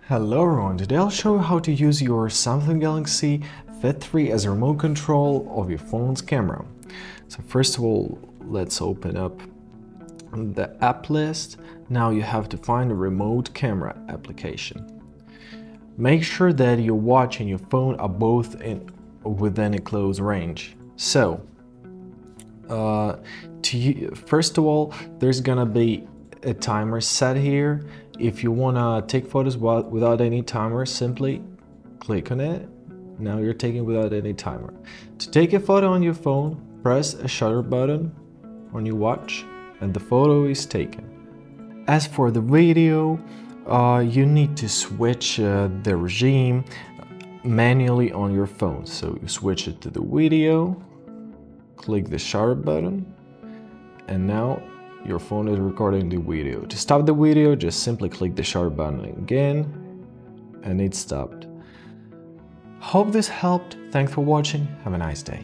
Hello everyone, today I'll show you how to use your Samsung Galaxy Fit 3 as a remote control of your phone's camera. So first of all, let's open up the app list. Now you have to find a remote camera application. Make sure that your watch and your phone are both within a close range. So, first of all, there's gonna be a timer set here. If you wanna take photos without any timer, simply click on it. Now you're taking without any timer. To take a photo on your phone, press a shutter button on your watch and the photo is taken. As for the video, you need to switch the regime manually on your phone. So you switch it to the video, click the shutter button, and now your phone is recording the video. To stop the video, just simply click the shutter button again, and it stopped. Hope this helped. Thanks for watching. Have a nice day.